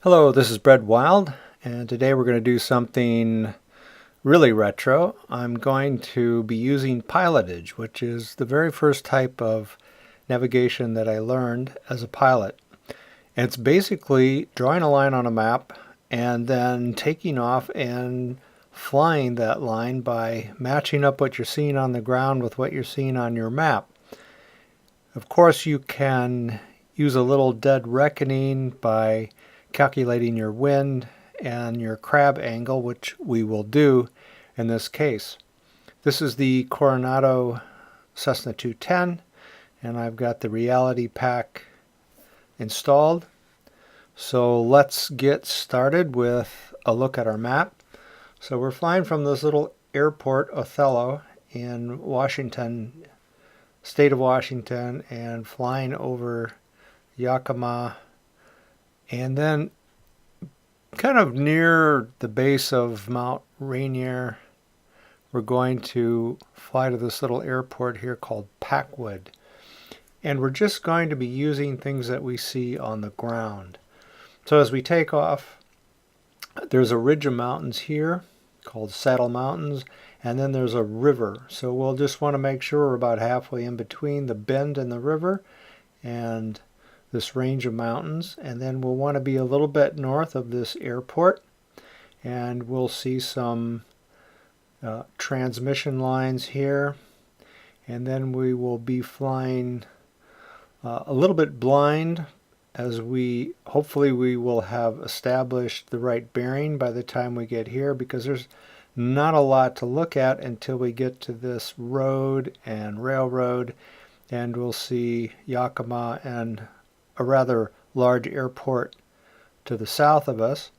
Hello, this is Brett Wild, and today we're going to do something really retro. I'm going to be using Pilotage, which is the very first type of navigation that I learned as a pilot. And it's basically drawing a line on a map and then taking off and flying that line by matching up what you're seeing on the ground with what you're seeing on your map. Of course, you can use a little dead reckoning by calculating your wind and your crab angle, which we will do in this case. This is the Coronado Cessna 210, and I've got the reality pack installed. So let's get started with a look at our map. So we're flying from this little airport, Othello, in Washington, state of Washington, and flying over Yakima, and then kind of near the base of Mount Rainier, we're going to fly to this little airport here called Packwood. And we're just going to be using things that we see on the ground. So as we take off, there's a ridge of mountains here called Saddle Mountains, and then there's a river. So we'll just want to make sure we're about halfway in between the bend and the river and this range of mountains, and then we'll want to be a little bit north of this airport, and we'll see some transmission lines here, and then we will be flying a little bit blind as hopefully we will have established the right bearing by the time we get here, because there's not a lot to look at until we get to this road and railroad, and we'll see Yakima and a rather large airport to the south of us.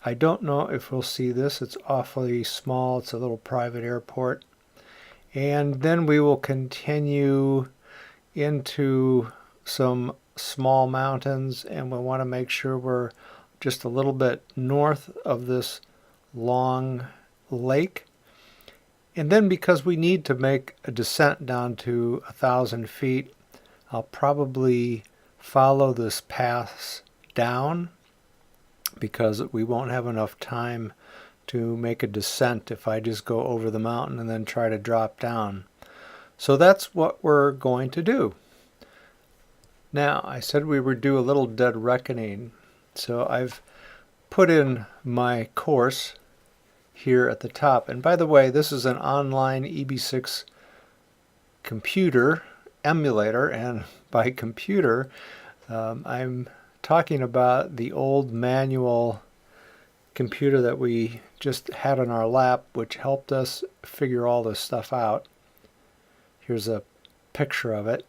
I don't know if we'll see this. It's awfully small. It's a little private airport. And then we will continue into some small mountains, and we'll want to make sure we're just a little bit north of this long lake. And then, because we need to make a descent down to 1,000 feet, I'll probably follow this path down, because we won't have enough time to make a descent if I just go over the mountain and then try to drop down. So that's what we're going to do. Now, I said we would do a little dead reckoning. So I've put in my course here at the top. And by the way, this is an online EB6 computer emulator, and by computer, I'm talking about the old manual computer that we just had in our lap, which helped us figure all this stuff out. Here's a picture of it,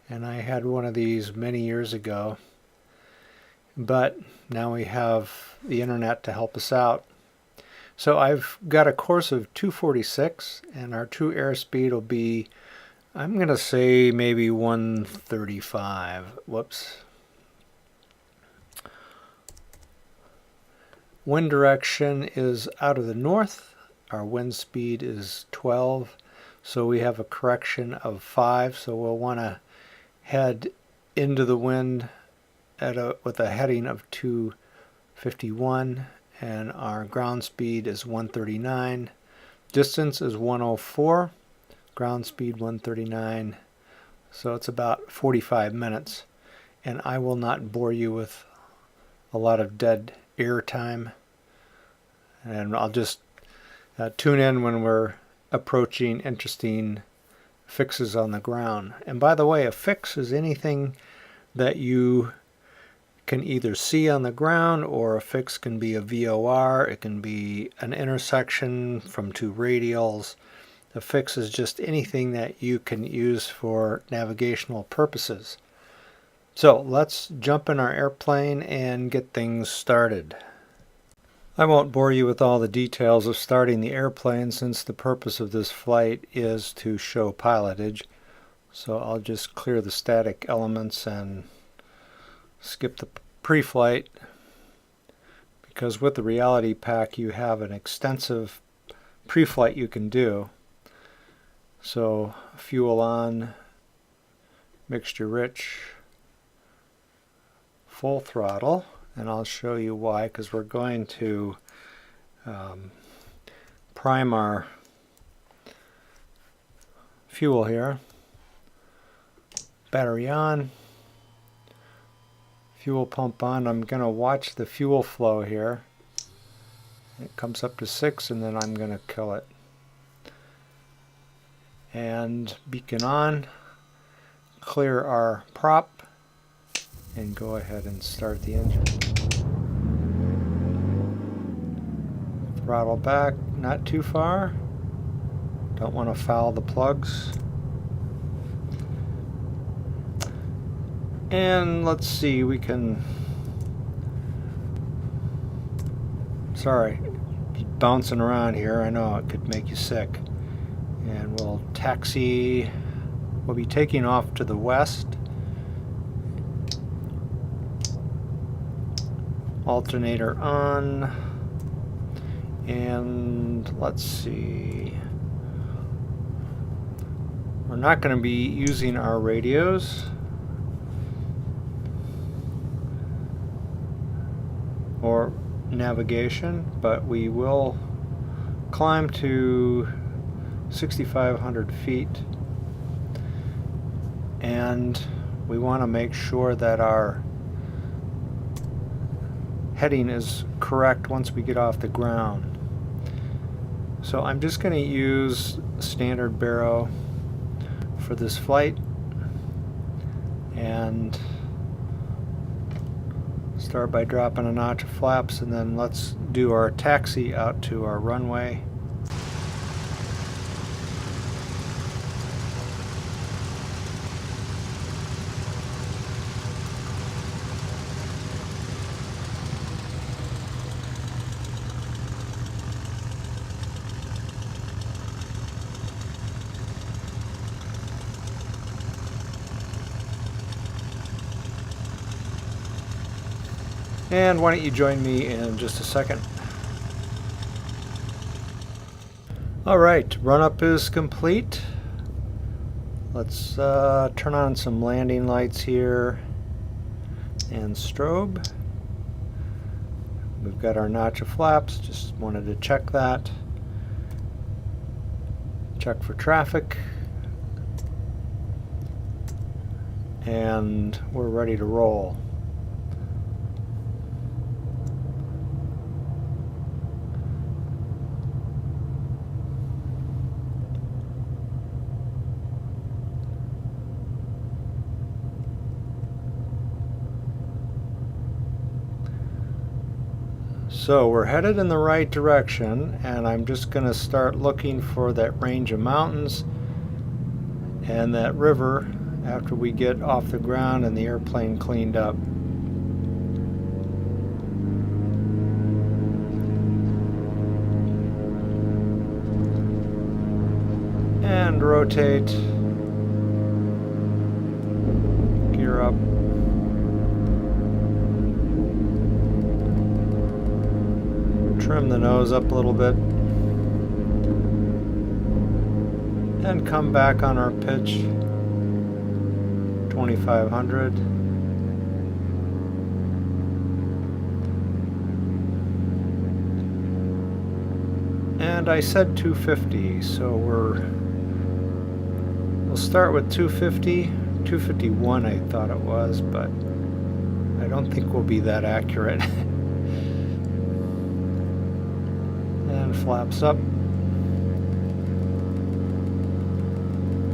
and I had one of these many years ago, but now we have the internet to help us out. So I've got a course of 246, and our true airspeed will be, I'm going to say, maybe 135. Whoops. Wind direction is out of the north. Our wind speed is 12. So we have a correction of 5. So we'll want to head into the wind with a heading of 251. And our ground speed is 139. Distance is 104. Ground speed 139, so it's about 45 minutes, and I will not bore you with a lot of dead air time, and I'll just tune in when we're approaching interesting fixes on the ground. And by the way, a fix is anything that you can either see on the ground, or a fix can be a VOR, it can be an intersection from two radials. A fix is just anything that you can use for navigational purposes. So let's jump in our airplane and get things started. I won't bore you with all the details of starting the airplane, since the purpose of this flight is to show pilotage. So I'll just clear the static elements and skip the pre-flight, because with the reality pack you have an extensive pre-flight you can do. So fuel on, mixture rich, full throttle, and I'll show you why, because we're going to prime our fuel here. Battery on, fuel pump on. I'm going to watch the fuel flow here. It comes up to 6 and then I'm going to kill it. And beacon on, clear our prop, and go ahead and start the engine. Throttle back, not too far. Don't want to foul the plugs. And let's see, we can, sorry, bouncing around here, I know it could make you sick. And we'll taxi, we'll be taking off to the west. Alternator on. And let's see, we're not going to be using our radios or navigation, but we will climb to 6,500 feet, and we want to make sure that our heading is correct once we get off the ground. So I'm just going to use standard baro for this flight and start by dropping a notch of flaps, and then let's do our taxi out to our runway. And why don't you join me in just a second. Alright, run up is complete. Let's turn on some landing lights here and strobe. We've got our notch of flaps, just wanted to check that. Check for traffic. And we're ready to roll. So we're headed in the right direction, and I'm just going to start looking for that range of mountains and that river after we get off the ground and the airplane cleaned up. And rotate, gear up. Trim the nose up a little bit and come back on our pitch 2500. And I said 250, so we'll start with 250, 251 I thought it was, but I don't think we'll be that accurate. And flaps up.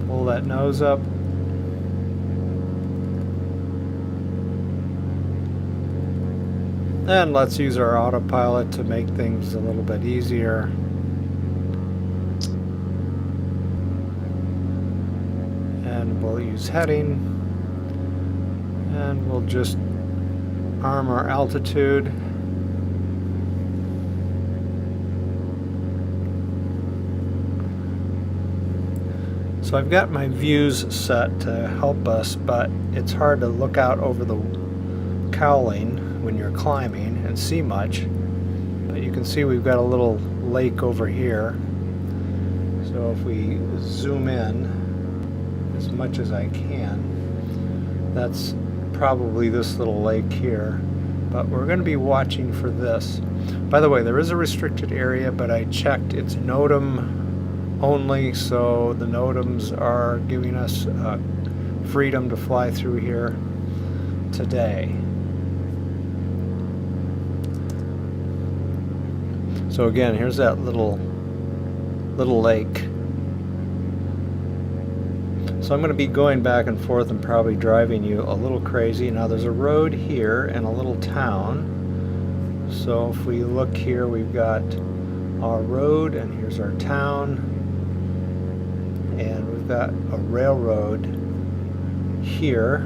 Pull that nose up. And let's use our autopilot to make things a little bit easier. And we'll use heading. And we'll just arm our altitude. So I've got my views set to help us, but it's hard to look out over the cowling when you're climbing and see much. But you can see we've got a little lake over here. So if we zoom in as much as I can, that's probably this little lake here. but we're going to be watching for this. By the way, there is a restricted area, but I checked, it's NOTAM only, so the NOTAMs are giving us freedom to fly through here today. So again, here's that little lake. So I'm going to be going back and forth and probably driving you a little crazy. Now there's a road here and a little town. So if we look here, we've got our road and here's our town. And we've got a railroad here.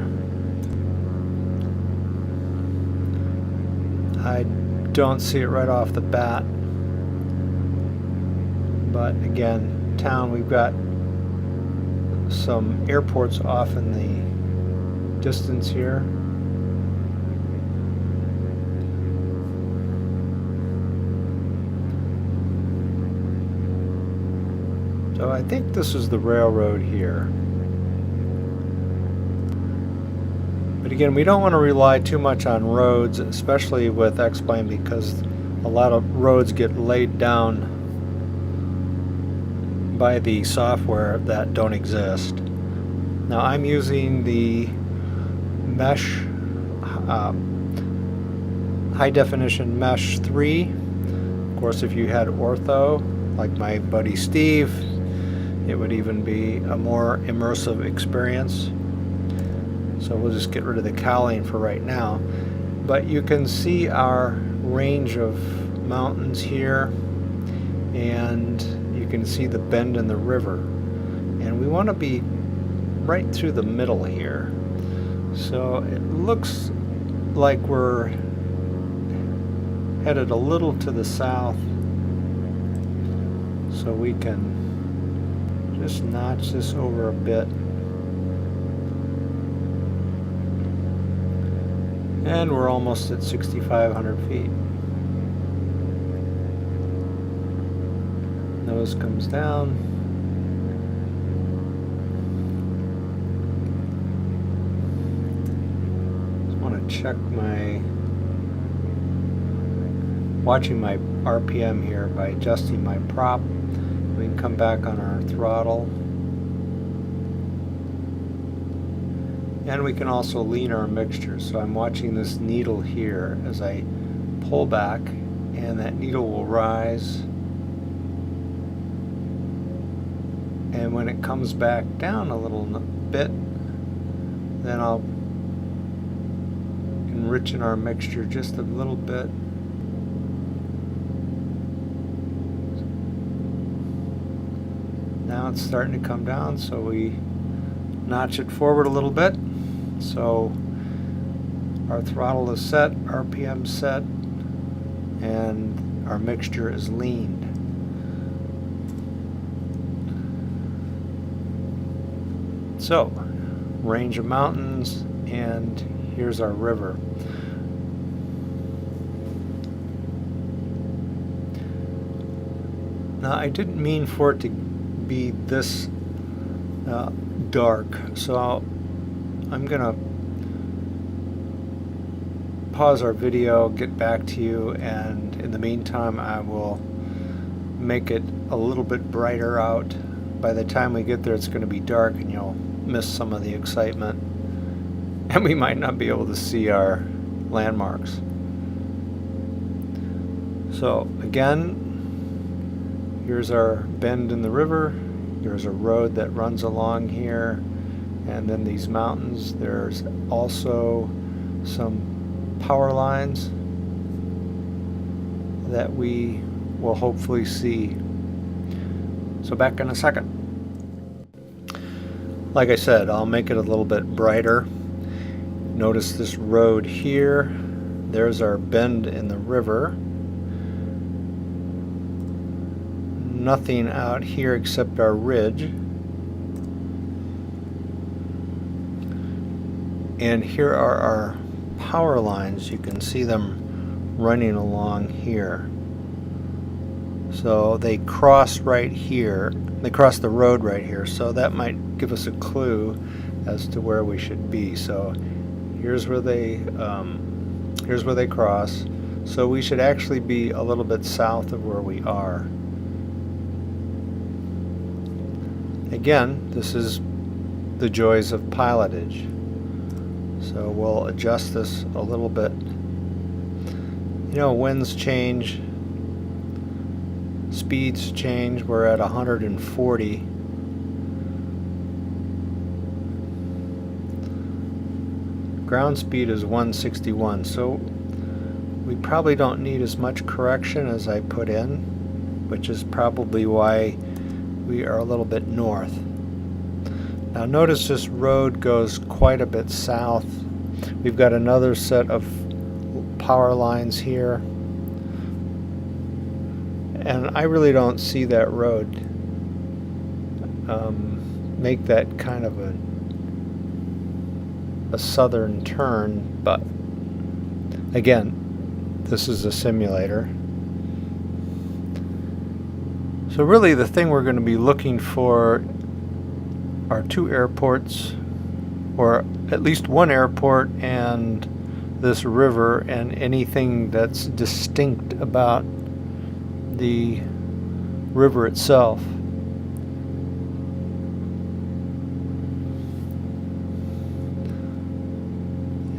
I don't see it right off the bat. But again, town, we've got some airports off in the distance here. So I think this is the railroad here. But again, we don't want to rely too much on roads, especially with X-Plane, because a lot of roads get laid down by the software that don't exist. Now I'm using the mesh, high definition mesh 3. Of course, if you had ortho, like my buddy Steve, it would even be a more immersive experience. So we'll just get rid of the cowling for right now. But you can see our range of mountains here, and you can see the bend in the river. And we want to be right through the middle here. So it looks like we're headed a little to the south. So we can just notch this over a bit. And we're almost at 6,500 feet. Nose comes down. Just want to check watching my RPM here by adjusting my prop. We can come back on our throttle. And we can also lean our mixture. So I'm watching this needle here as I pull back, and that needle will rise. And when it comes back down a little bit, then I'll enrich in our mixture just a little bit. Now it's starting to come down, so we notch it forward a little bit. So our throttle is set, RPM set, and our mixture is leaned. So, range of mountains, and here's our river. Now, I didn't mean for it to be this dark, so I'm gonna pause our video, get back to you, and in the meantime I will make it a little bit brighter out. By the time we get there, it's going to be dark and you'll miss some of the excitement, and we might not be able to see our landmarks. So again, here's our bend in the river. There's a road that runs along here, and then these mountains. There's also some power lines that we will hopefully see. So back in a second. Like I said, I'll make it a little bit brighter. Notice this road here. There's our bend in the river. Nothing out here except our ridge. And here are our power lines. You can see them running along here. So they cross right here. They cross the road right here. So that might give us a clue as to where we should be. So here's where they Here's where they cross. So we should actually be a little bit south of where we are. Again, this is the joys of pilotage. So we'll adjust this a little bit. You know, winds change, speeds change. We're at 140. Ground speed is 161, so we probably don't need as much correction as I put in, which is probably why we are a little bit north. Now notice this road goes quite a bit south. We've got another set of power lines here, and I really don't see that road make that kind of a southern turn, but again, this is a simulator. So really the thing we're going to be looking for are two airports, or at least one airport and this river, and anything that's distinct about the river itself.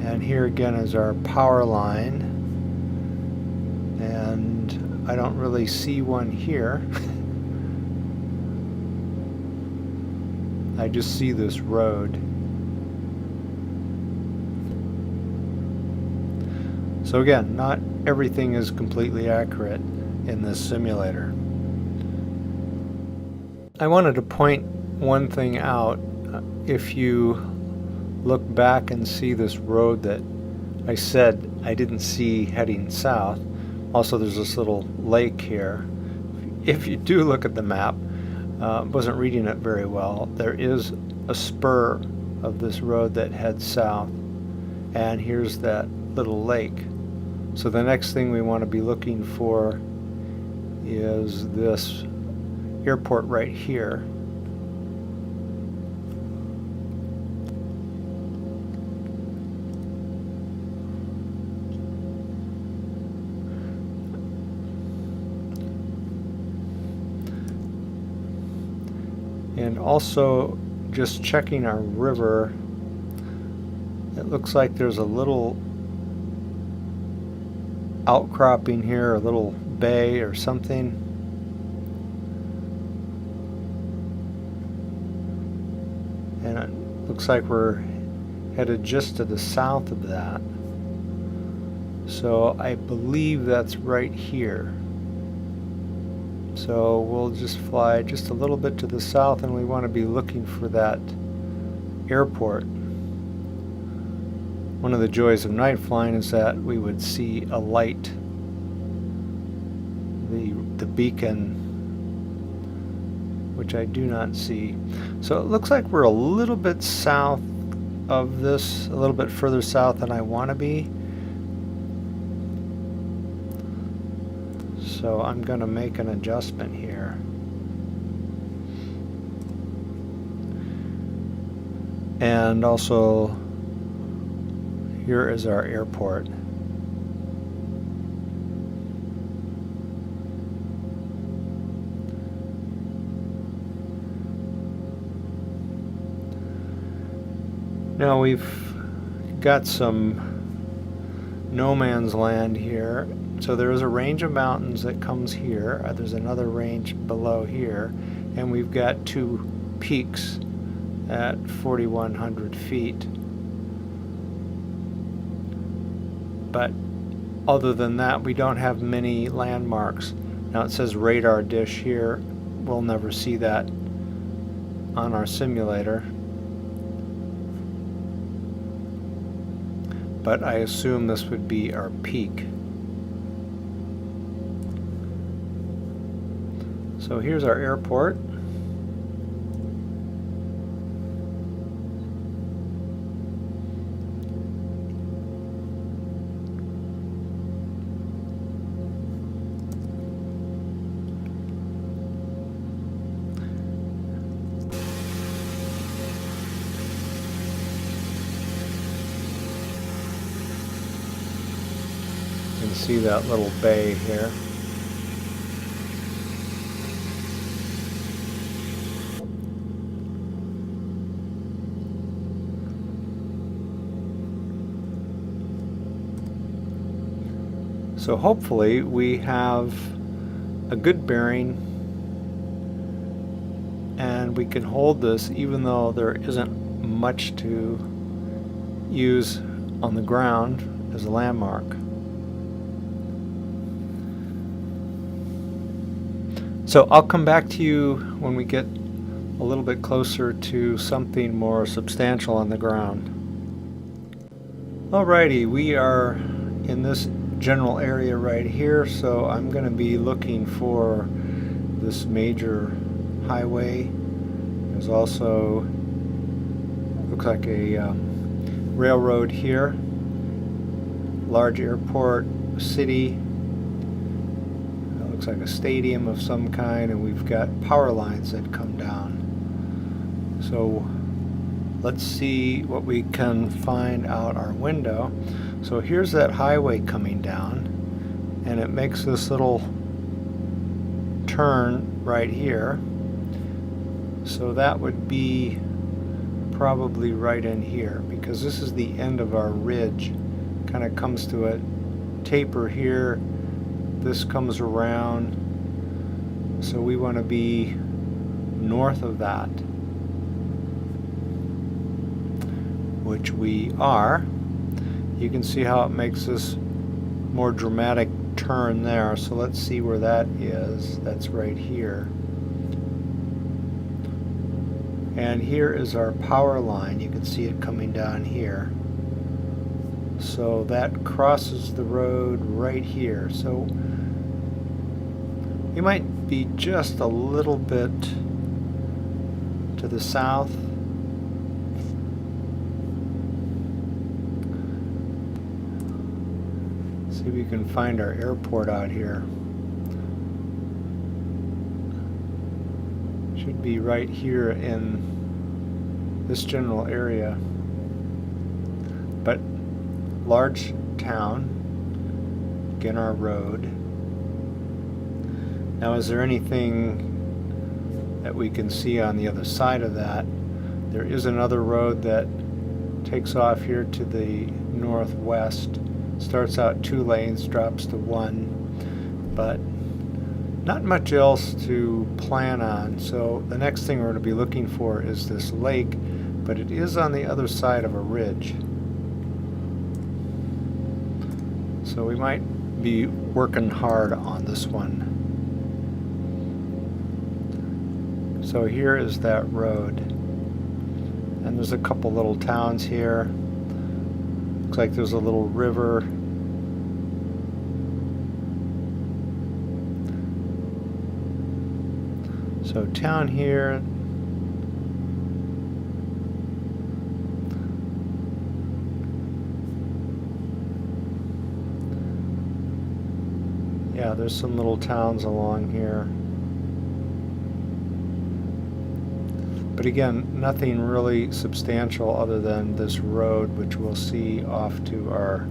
And here again is our power line, and I don't really see one here. I just see this road. So again, not everything is completely accurate in this simulator. I wanted to point one thing out. If you look back and see this road that I said I didn't see heading south, also there's this little lake here. If you do look at the map, wasn't reading it very well, there is a spur of this road that heads south, and here's that little lake. So the next thing we want to be looking for is this airport right here. And also, just checking our river, it looks like there's a little outcropping here, a little bay or something. And it looks like we're headed just to the south of that. So I believe that's right here. So we'll just fly just a little bit to the south, and we want to be looking for that airport. One of the joys of night flying is that we would see a light, the beacon, which I do not see. So it looks like we're a little bit south of this, a little bit further south than I want to be. So I'm going to make an adjustment here. And also, here is our airport. Now we've got some no man's land here. So there is a range of mountains that comes here. There's another range below here, and we've got two peaks at 4,100 feet. But other than that, we don't have many landmarks. Now it says radar dish here. We'll never see that on our simulator. But I assume this would be our peak. So here's our airport. see that little bay here. So hopefully we have a good bearing and we can hold this even though there isn't much to use on the ground as a landmark. So I'll come back to you when we get a little bit closer to something more substantial on the ground. Alrighty, we are in this general area right here, so I'm going to be looking for this major highway. There's also, looks like a railroad here, large airport, city, looks like a stadium of some kind, and we've got power lines that come down. So let's see what we can find out our window. So here's that highway coming down, and it makes this little turn right here. So that would be probably right in here, because this is the end of our ridge. Kind of comes to a taper here. This comes around. So we want to be north of that, which we are. You can see how it makes this more dramatic turn there. So let's see where that is. That's right here. And here is our power line. You can see it coming down here. So that crosses the road right here. So we might be just a little bit to the south. See if we can find our airport out here. Should be right here in this general area. But large town, again our road. Now is there anything that we can see on the other side of that? There is another road that takes off here to the northwest. Starts out 2 lanes, drops to 1, but not much else to plan on. So the next thing we're going to be looking for is this lake, but it is on the other side of a ridge. So we might be working hard on this one. So here is that road, and there's a couple little towns here. Looks like there's a little river. So town here. Yeah, there's some little towns along here. But again, nothing really substantial other than this road, which we'll see off to our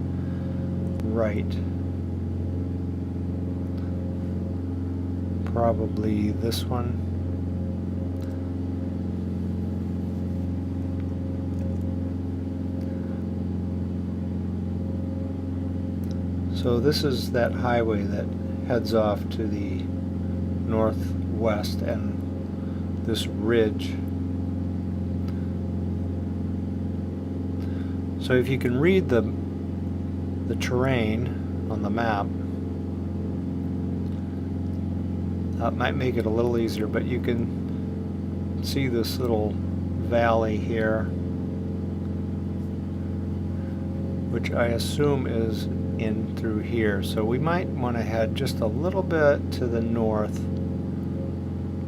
right. Probably this one. So this is that highway that heads off to the northwest, and this ridge. So if you can read the terrain on the map, that might make it a little easier, but you can see this little valley here, which I assume is in through here. So we might want to head just a little bit to the north,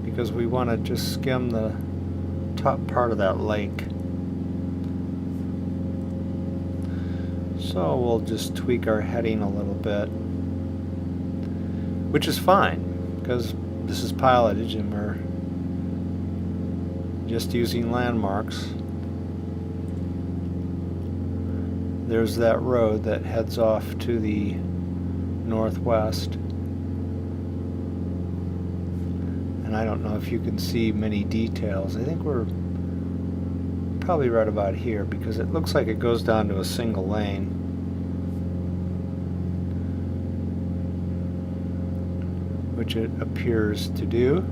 because we want to just skim the top part of that lake. So we'll just tweak our heading a little bit, which is fine, because this is pilotage and we're just using landmarks. There's that road that heads off to the northwest. And I don't know if you can see many details. I think we're probably right about here because it looks like it goes down to a single lane. Which it appears to do.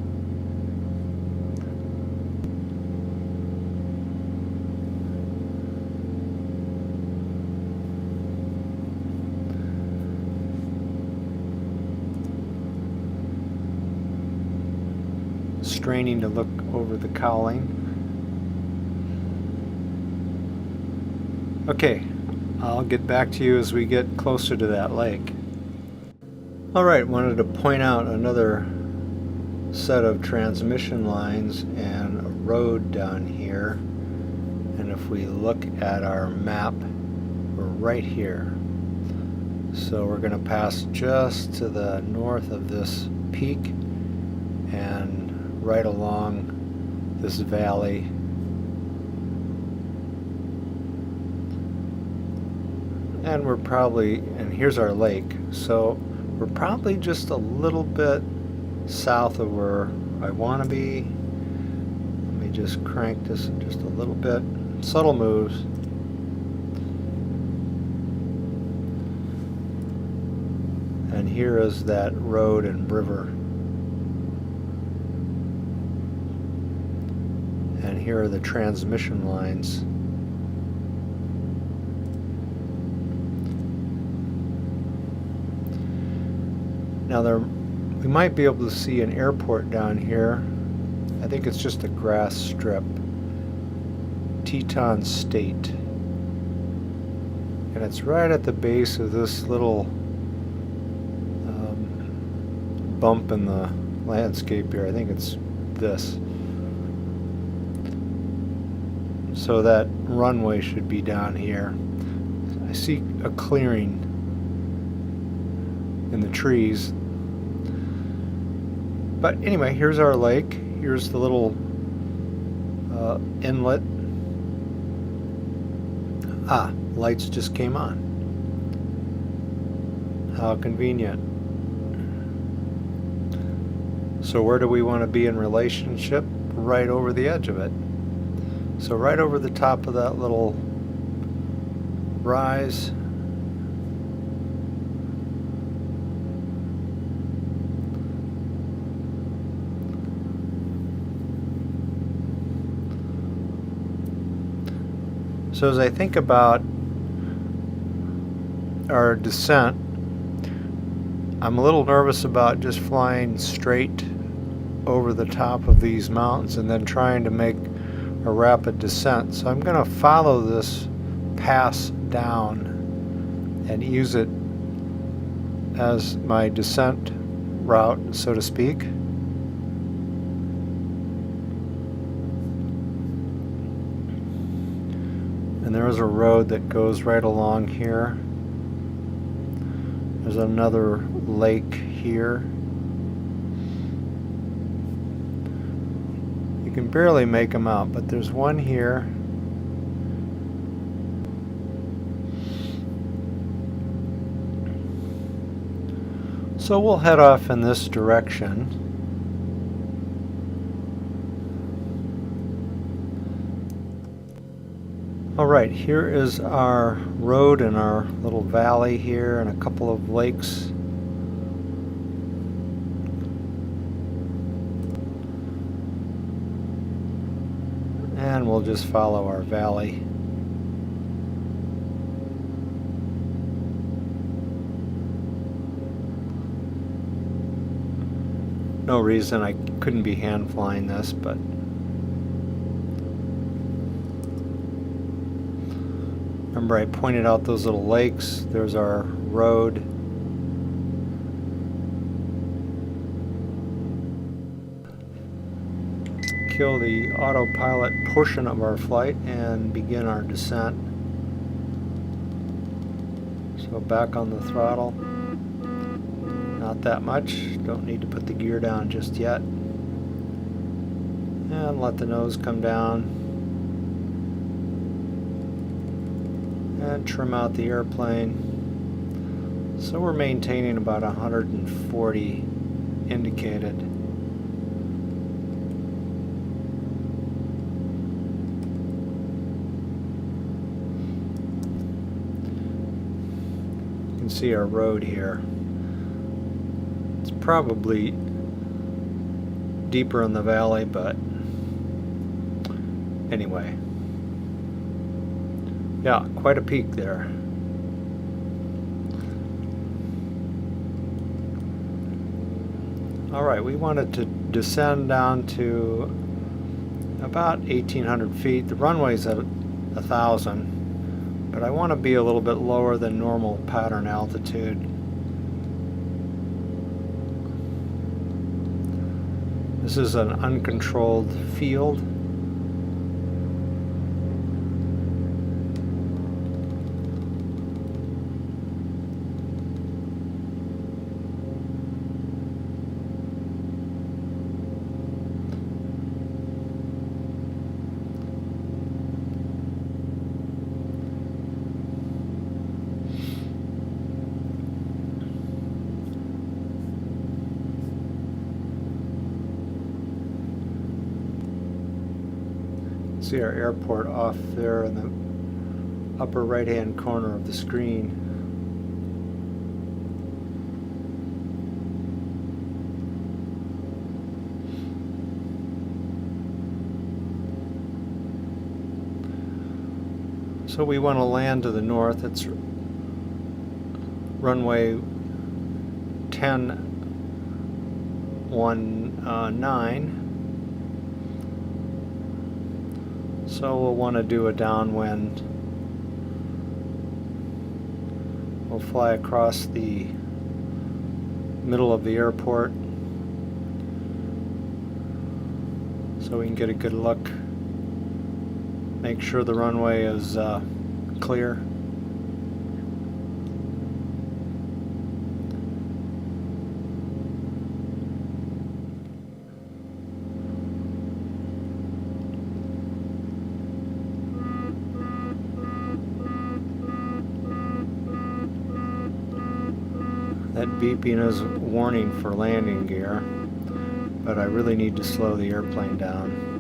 Straining to look over the cowling. Okay, I'll get back to you as we get closer to that lake. Alright, wanted to point out another set of transmission lines and a road down here. And if we look at our map, we're right here. So we're going to pass just to the north of this peak and right along this valley. And we're probably, and here's our lake, so we're probably just a little bit south of where I want to be. Let me just crank this just a little bit. Subtle moves. And here is that road and river. And here are the transmission lines. Now we might be able to see an airport down here. I think it's just a grass strip. Teton State. And it's right at the base of this little bump in the landscape here. I think it's this. So that runway should be down here. I see a clearing in the trees. But anyway, here's our lake. Here's the little inlet. Ah, lights just came on. How convenient. So where do we want to be in relationship? Right over the edge of it. So right over the top of that little rise. So as I think about our descent, I'm a little nervous about just flying straight over the top of these mountains and then trying to make a rapid descent. So I'm going to follow this pass down and use it as my descent route, so to speak. And there is a road that goes right along here. There's another lake here. You can barely make them out, but there's one here. So we'll head off in this direction. Alright, here is our road and our little valley here and a couple of lakes. And we'll just follow our valley. No reason I couldn't be hand flying this, but remember I pointed out those little lakes. There's our road. Kill the autopilot portion of our flight and begin our descent. So back on the throttle. Not that much. Don't need to put the gear down just yet. And let the nose come down. And trim out the airplane. So we're maintaining about 140 indicated. You can see our road here. It's probably deeper in the valley, but anyway. Yeah, quite a peak there. Alright, we wanted to descend down to about 1,800 feet. The runway's at 1,000, but I want to be a little bit lower than normal pattern altitude. This is an uncontrolled field. See our airport off there in the upper right hand corner of the screen. So we want to land to the north. It's runway 1019. So we'll want to do a downwind. We'll fly across the middle of the airport so we can get a good look. Make sure the runway is clear. That beeping is a warning for landing gear, but I really need to slow the airplane down.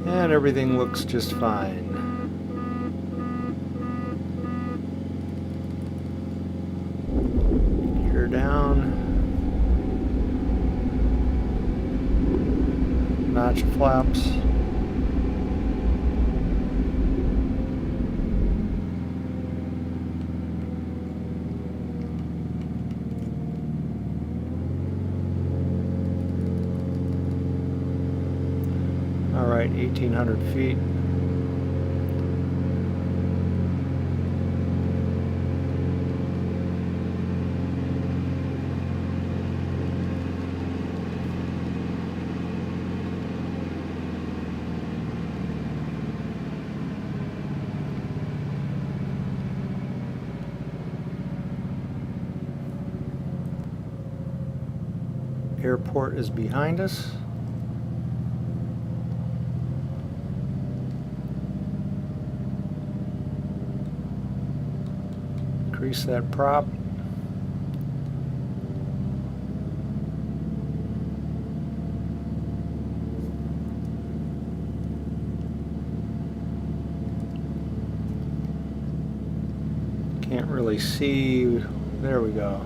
And everything looks just fine. Gear down. Notch flaps. All right, 1,800 feet. Airport is behind us. Increase that prop. Can't really see. There we go.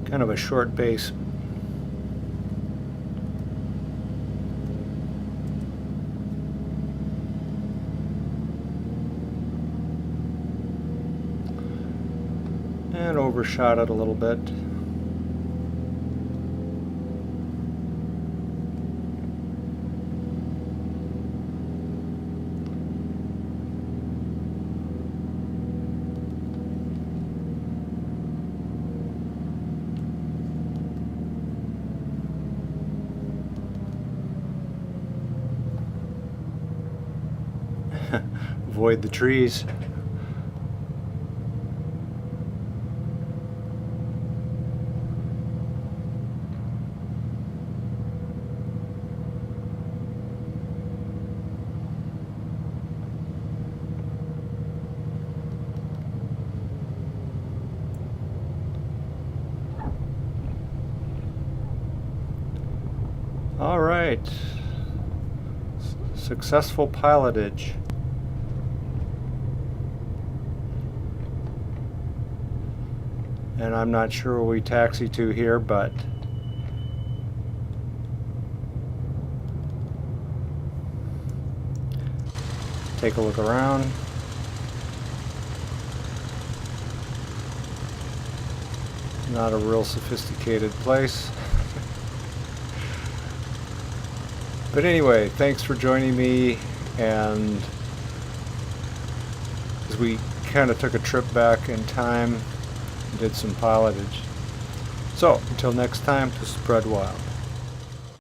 Kind of a short base. And overshot it a little bit. avoid the trees. All right, successful pilotage. And I'm not sure where we taxi to here, but take a look around. Not a real sophisticated place. But anyway, thanks for joining me, and as we kind of took a trip back in time, did some pilotage. So, until next time, to spread wild.